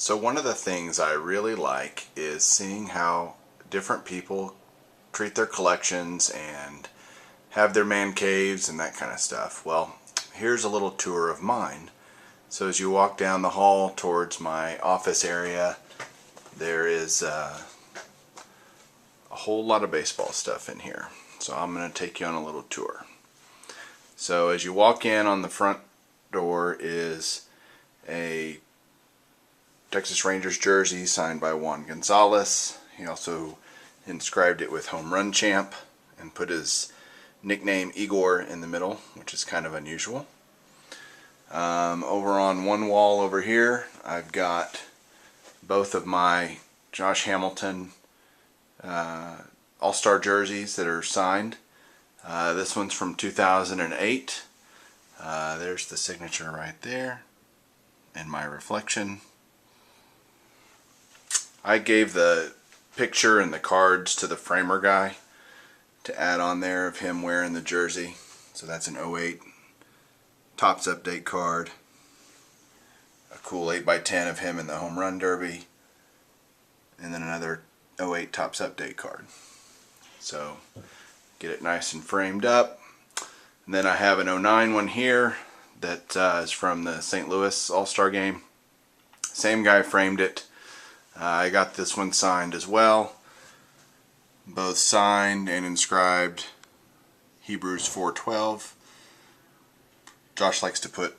So one of the things I really like is seeing how different people treat their collections and have their man caves and that kind of stuff. Well, here's a little tour of mine. So as you walk down the hall towards my office area, there is a whole lot of baseball stuff in here. So I'm going to take you on a little tour. So as you walk in, on the front door is a Texas Rangers jersey signed by Juan Gonzalez. He also inscribed it with Home Run Champ and put his nickname Igor in the middle, which is kind of unusual. Over on one wall over here, I've got both of my Josh Hamilton All-Star jerseys that are signed. This one's from 2008. There's the signature right there and my reflection. I gave the picture and the cards to the framer guy to add on there of him wearing the jersey. So that's an 08 Topps Update card. A cool 8x10 of him in the Home Run Derby. And then another 08 Topps Update card. So get it nice and framed up. And then I have an 09 one here that is from the St. Louis All-Star game. Same guy framed it. I got this one signed as well. Both signed and inscribed Hebrews 4:12. Josh likes to put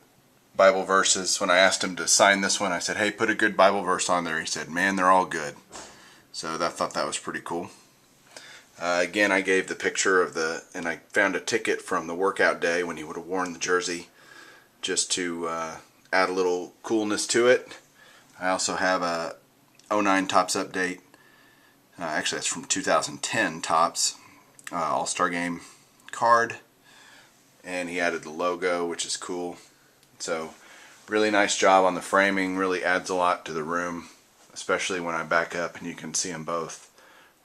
Bible verses. When I asked him to sign this one, I said, hey, put a good Bible verse on there. He said, man, they're all good. So I thought that was pretty cool. Again, I gave the picture of and I found a ticket from the workout day when he would have worn the jersey, just to add a little coolness to it. I also have a 09 Topps Update. Actually, that's from 2010 Topps All-Star Game card. And he added the logo, which is cool. So, really nice job on the framing. Really adds a lot to the room, especially when I back up and you can see them both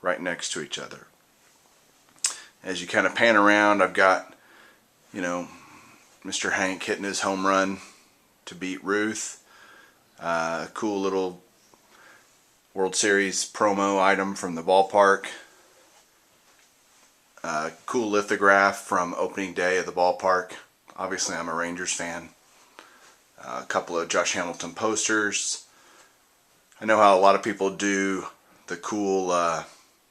right next to each other. As you kind of pan around, I've got, Mr. Hank hitting his home run to beat Ruth. A cool little World Series promo item from the ballpark. Cool lithograph from opening day of the ballpark. Obviously, I'm a Rangers fan. A couple of Josh Hamilton posters. I know how a lot of people do the cool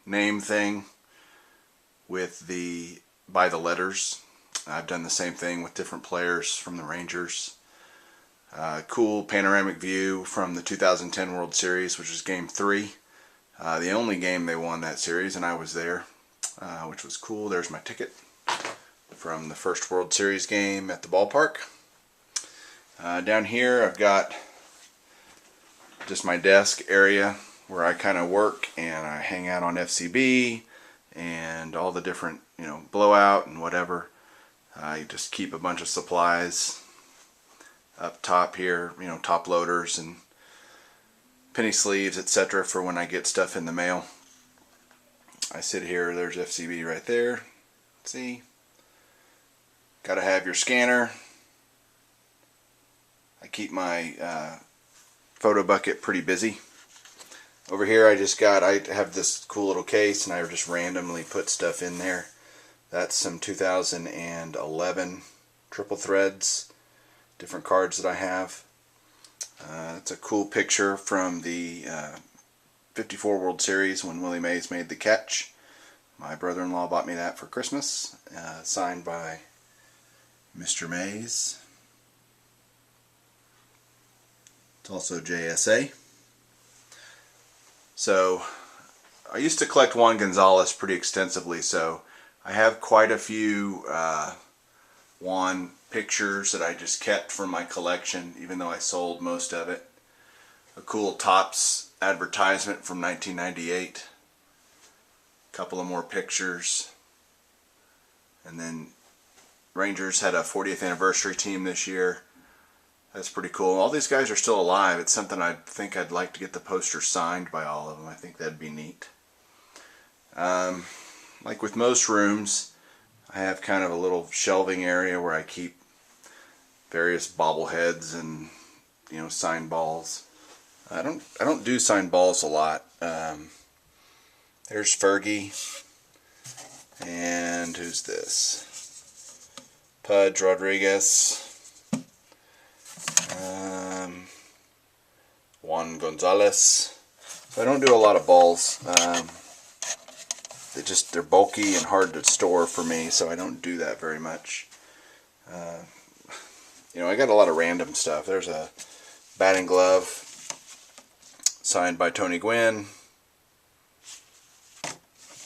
name thing with by the letters. I've done the same thing with different players from the Rangers. Cool panoramic view from the 2010 World Series, which was Game 3. The only game they won that series, and I was there, which was cool. There's my ticket from the first World Series game at the ballpark. Down here I've got just my desk area where I kind of work and I hang out on FCB and all the different, blowout and whatever. I just keep a bunch of supplies up top here, top loaders and penny sleeves, etc. for when I get stuff in the mail. I sit here, there's FCB right there. See? Gotta have your scanner. I keep my photo bucket pretty busy. Over here I have this cool little case and I just randomly put stuff in there. That's some 2011 triple threads, different cards that I have. It's a cool picture from the 54 World Series when Willie Mays made the catch. My brother-in-law bought me that for Christmas, signed by Mr. Mays. It's also JSA. So, I used to collect Juan Gonzalez pretty extensively, so I have quite a few Juan pictures that I just kept from my collection, even though I sold most of it. A cool Topps advertisement from 1998. A couple of more pictures. And then Rangers had a 40th anniversary team this year. That's pretty cool. All these guys are still alive. It's something I think I'd like to get the poster signed by all of them. I think that'd be neat. Like with most rooms, I have kind of a little shelving area where I keep various bobbleheads and signed balls. I don't do signed balls a lot. There's Fergie, and who's this? Pudge Rodriguez, Juan Gonzalez. So I don't do a lot of balls. They're bulky and hard to store for me, so I don't do that very much. I got a lot of random stuff. There's a batting glove signed by Tony Gwynn,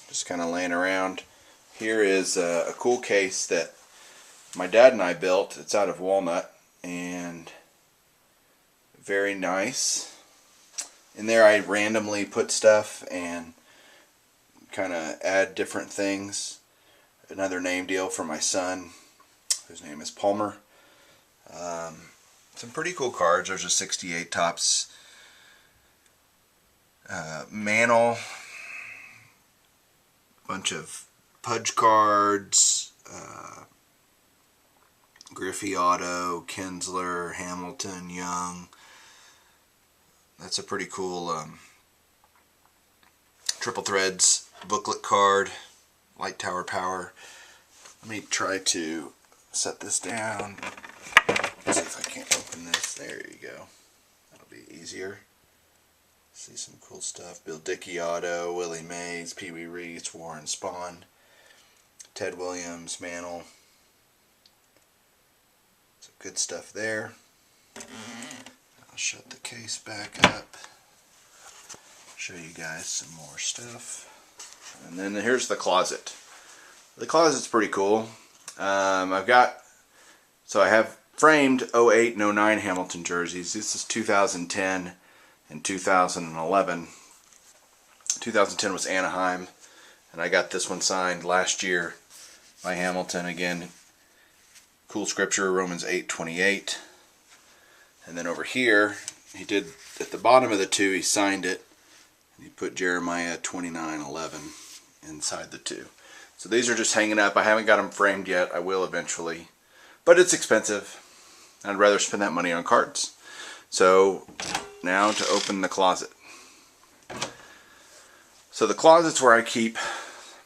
just kind of laying around. Here is a cool case that my dad and I built. It's out of walnut and very nice. In there I randomly put stuff and kind of add different things. Another name deal for my son, whose name is Palmer. Some pretty cool cards. There's a 68 Topps Mantle, bunch of Pudge cards, Griffey Auto, Kinsler, Hamilton, Young. That's a pretty cool Triple Threads booklet card, Light Tower Power. Let me try to set this down. Let's see if I can't open this. There you go. That'll be easier. See some cool stuff. Bill Dickey Auto, Willie Mays, Pee Wee Reese, Warren Spahn, Ted Williams, Mantle. Some good stuff there. I'll shut the case back up. Show you guys some more stuff. And then here's the closet. The closet's pretty cool. I have framed 08 and 09 Hamilton jerseys. This is 2010 and 2011. 2010 was Anaheim, and I got this one signed last year by Hamilton. Again, cool scripture, Romans 8:28. And then over here, he did, at the bottom of the two, he signed it, and he put Jeremiah 29:11 inside the two. So these are just hanging up. I haven't got them framed yet. I will eventually. But it's expensive. I'd rather spend that money on cards. So now to open the closet. So the closet's where I keep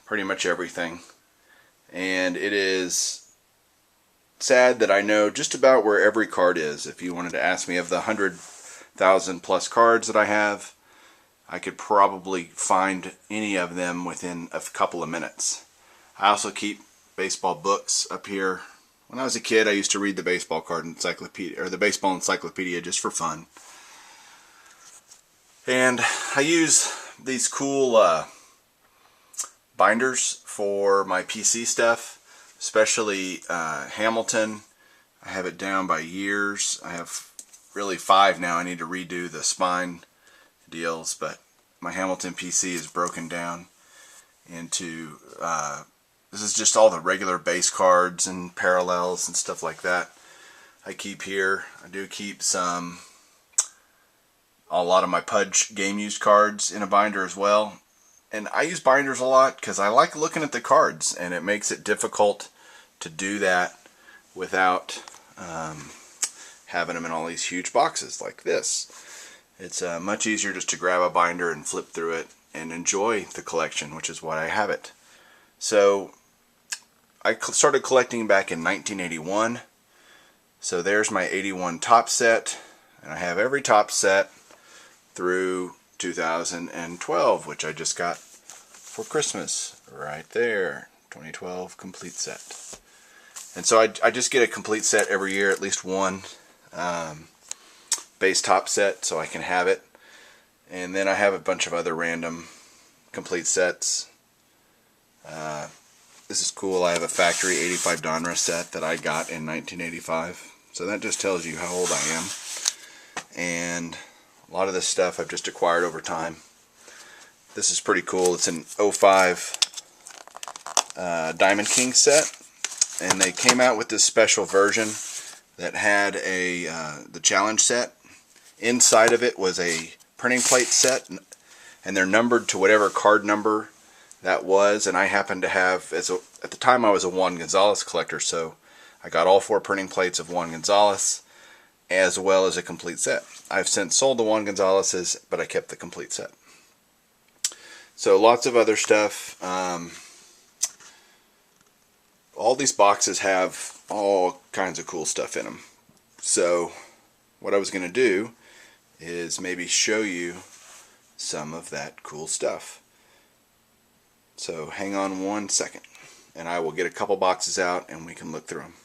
pretty much everything. And it is sad that I know just about where every card is. If you wanted to ask me of the 100,000 plus cards that I have, I could probably find any of them within a couple of minutes. I also keep baseball books up here. When I was a kid, I used to read the baseball card encyclopedia, or the baseball encyclopedia, just for fun. And I use these cool binders for my PC stuff, especially Hamilton. I have it down by years. I have really 5 now. I need to redo the spine deals, but my Hamilton PC is broken down into this is just all the regular base cards and parallels and stuff like that I keep here. I do keep a lot of my Pudge game used cards in a binder as well. And I use binders a lot because I like looking at the cards, and it makes it difficult to do that without having them in all these huge boxes like this. It's much easier just to grab a binder and flip through it and enjoy the collection, which is why I have it. So I started collecting back in 1981. So there's my 81 top set, and I have every top set through 2012, which I just got for Christmas right there. 2012 complete set. And so I just get a complete set every year, at least one base top set, so I can have it. And then I have a bunch of other random complete sets. This is cool. I have a factory 85 Donruss set that I got in 1985. So that just tells you how old I am. And a lot of this stuff I've just acquired over time. This is pretty cool. It's an 05 Diamond King set. And they came out with this special version that had the challenge set. Inside of it was a printing plate set, and they're numbered to whatever card number that was. And I happened to have, at the time I was a Juan Gonzalez collector, so I got all 4 printing plates of Juan Gonzalez. as well as a complete set. I've since sold the Juan Gonzalez's, but I kept the complete set. So lots of other stuff. All these boxes have all kinds of cool stuff in them. So what I was going to do is maybe show you some of that cool stuff. So hang on one second and I will get a couple boxes out and we can look through them.